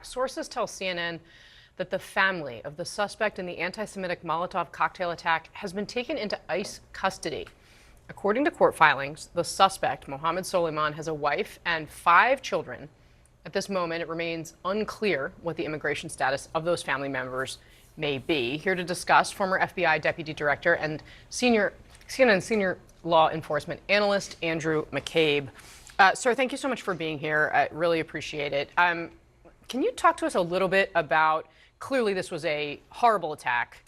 Sources tell CNN that the family of the suspect in the anti-Semitic Molotov cocktail attack has been taken into ICE custody. According to court filings, the suspect, Mohammed Soleiman, has a wife and 5 children. At this moment, it remains unclear what the immigration status of those family members may be. Here to discuss, former FBI Deputy Director and CNN Senior Law Enforcement Analyst Andrew McCabe. Sir, thank you so much for being here. I really appreciate it. Can you talk to us a little bit about, clearly this was a horrible attack.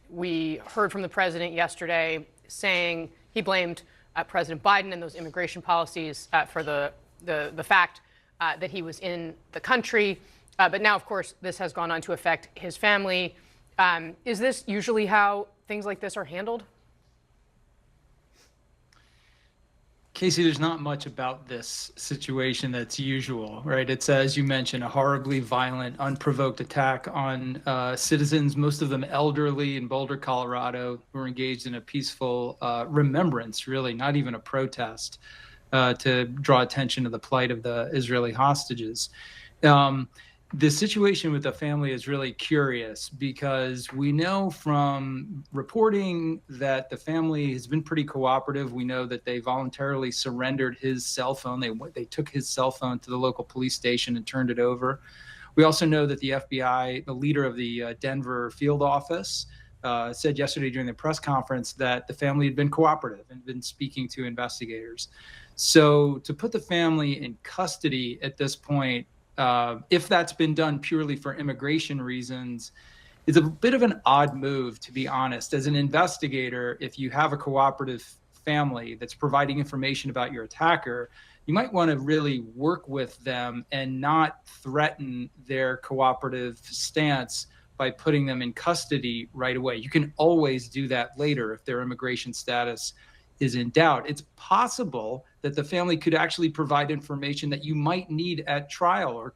We heard from the president yesterday saying he blamed President Biden and those immigration policies for the fact that he was in the country. But now, of course, this has gone on to affect his family. Is this usually how things like this are handled? Casey, there's not much about this situation that's usual, right? It's, as you mentioned, a horribly violent, unprovoked attack on citizens, most of them elderly in Boulder, Colorado, who were engaged in a peaceful remembrance, really, not even a protest, to draw attention to the plight of the Israeli hostages. The situation with the family is really curious because we know from reporting that the family has been pretty cooperative. We know that they voluntarily surrendered his cell phone. They took his cell phone to the local police station and turned it over. We also know that the FBI, the leader of the Denver field office, said yesterday during the press conference that the family had been cooperative and been speaking to investigators. So to put the family in custody at this point, if that's been done purely for immigration reasons, is a bit of an odd move, to be honest. As an investigator, if you have a cooperative family that's providing information about your attacker, you might want to really work with them and not threaten their cooperative stance by putting them in custody right away. You can always do that later if their immigration status is in doubt. It's possible that the family could actually provide information that you might need at trial or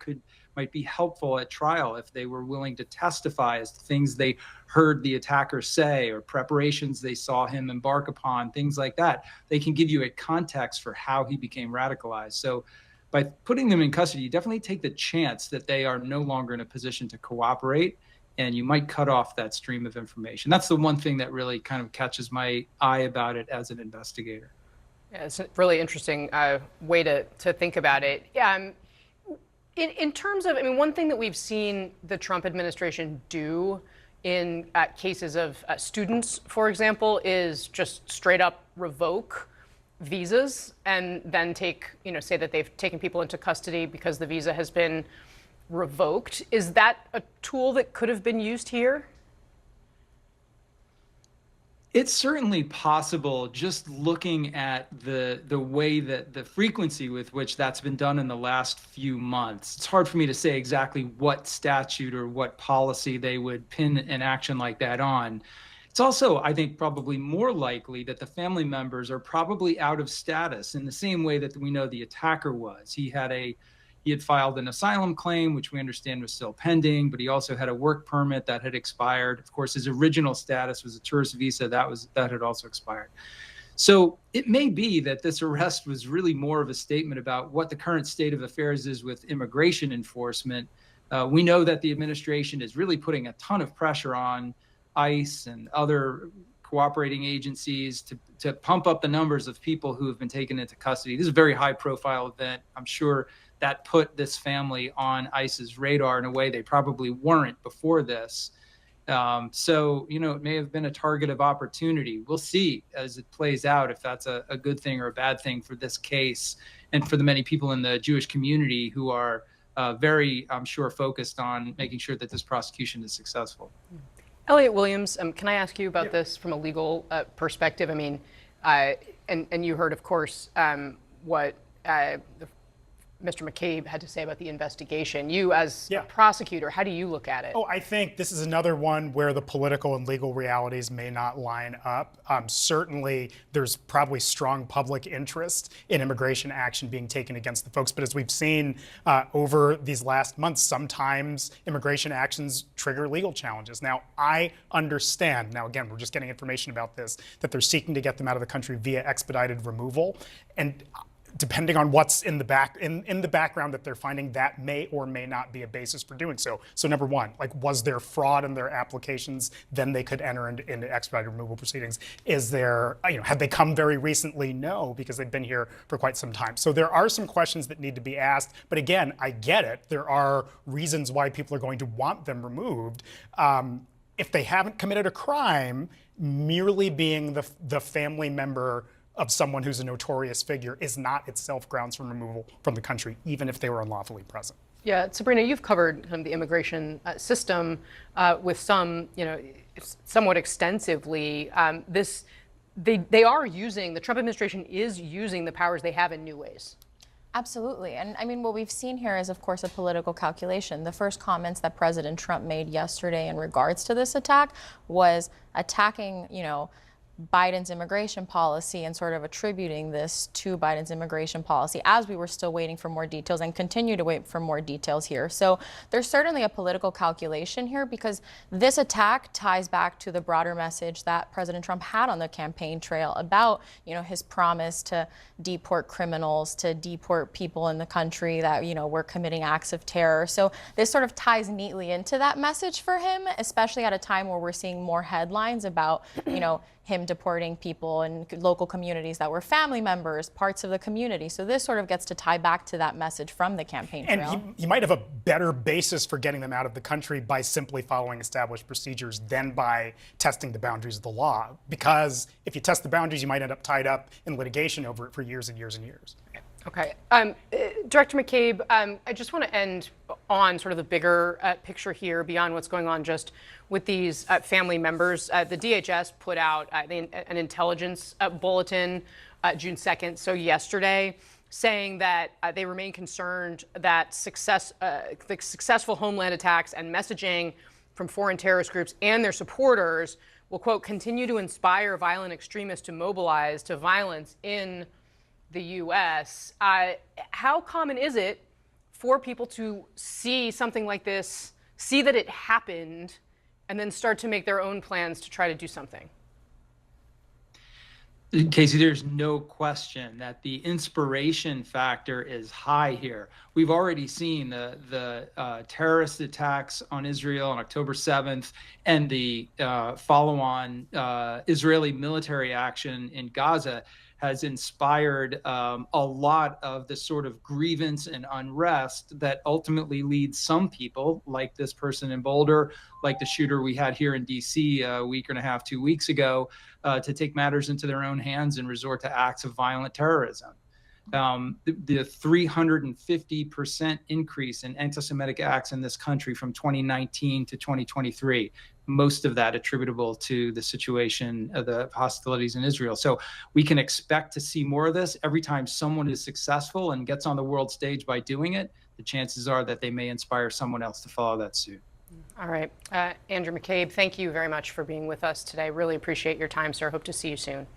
might be helpful at trial if they were willing to testify as to things they heard the attacker say or preparations they saw him embark upon, things like that. They can give you a context for how he became radicalized. So by putting them in custody, you definitely take the chance that they are no longer in a position to cooperate, and you might cut off that stream of information. That's the one thing that really kind of catches my eye about it as an investigator. Yeah, it's a really interesting way to think about it. In terms of, I mean, one thing that we've seen the Trump administration do in cases of students, for example, is just straight up revoke visas and then say that they've taken people into custody because the visa has been revoked. Is that a tool that could have been used here? It's certainly possible, just looking at the way that the frequency with which that's been done in the last few months. It's hard for me to say exactly what statute or what policy they would pin an action like that on. It's also, I think, probably more likely that the family members are probably out of status in the same way that we know the attacker was. He had filed an asylum claim, which we understand was still pending, but he also had a work permit that had expired. Of course, his original status was a tourist visa that had also expired. So it may be that this arrest was really more of a statement about what the current state of affairs is with immigration enforcement. We know that the administration is really putting a ton of pressure on ICE and other cooperating agencies to pump up the numbers of people who have been taken into custody. This is a very high-profile event. I'm sure that put this family on ICE's radar in a way they probably weren't before this. So, it may have been a target of opportunity. We'll see as it plays out if that's a good thing or a bad thing for this case and for the many people in the Jewish community who are very, I'm sure, focused on making sure that this prosecution is successful. Elliot Williams, can I ask you about this from a legal perspective? I mean, and you heard, of course, what Mr. McCabe had to say about the investigation. You, as a prosecutor, how do you look at it? I think this is another one where the political and legal realities may not line up. Certainly, there's probably strong public interest in immigration action being taken against the folks. But as we've seen over these last months, sometimes immigration actions trigger legal challenges. Now, I understand, now again, we're just getting information about this, that they're seeking to get them out of the country via expedited removal. And depending on what's in the background that they're finding, that may or may not be a basis for doing so. So number one, like, was there fraud in their applications? Then they could enter into expedited removal proceedings. Is there, had they come very recently? No, because they've been here for quite some time. So there are some questions that need to be asked. But again, I get it. There are reasons why people are going to want them removed. If they haven't committed a crime, merely being the family member of someone who's a notorious figure is not itself grounds for removal from the country, even if they were unlawfully present. Yeah, Sabrina, you've covered kind of the immigration system with some, somewhat extensively. They are using, the Trump administration is using the powers they have in new ways. Absolutely. And I mean, what we've seen here is, of course, a political calculation. The first comments that President Trump made yesterday in regards to this attack was attacking, Biden's immigration policy and sort of attributing this to Biden's immigration policy as we were still waiting for more details and continue to wait for more details here. So there's certainly a political calculation here because this attack ties back to the broader message that President Trump had on the campaign trail about, his promise to deport criminals, to deport people in the country that, were committing acts of terror. So this sort of ties neatly into that message for him, especially at a time where we're seeing more headlines about, him deporting people in local communities that were family members, parts of the community. So this sort of gets to tie back to that message from the campaign trail. And he might have a better basis for getting them out of the country by simply following established procedures than by testing the boundaries of the law. Because if you test the boundaries, you might end up tied up in litigation over it for years and years and years. Okay. Director McCabe, I just want to end on sort of the bigger picture here beyond what's going on just with these family members. The DHS put out an intelligence bulletin June 2nd, so yesterday, saying that they remain concerned that the successful homeland attacks and messaging from foreign terrorist groups and their supporters will, quote, continue to inspire violent extremists to mobilize to violence in the U.S. How common is it for people to see something like this, see that it happened, and then start to make their own plans to try to do something? Casey, there's no question that the inspiration factor is high here. We've already seen the terrorist attacks on Israel on October 7th and the follow-on Israeli military action in Gaza has inspired a lot of the sort of grievance and unrest that ultimately leads some people, like this person in Boulder, like the shooter we had here in D.C. a week and a half, 2 weeks ago, to take matters into their own hands and resort to acts of violent terrorism. The 350% increase in anti-Semitic acts in this country from 2019 to 2023, most of that attributable to the situation of the hostilities in Israel. So we can expect to see more of this. Every time someone is successful and gets on the world stage by doing it, the chances are that they may inspire someone else to follow that suit. All right. Andrew McCabe, thank you very much for being with us today. Really appreciate your time, sir. Hope to see you soon.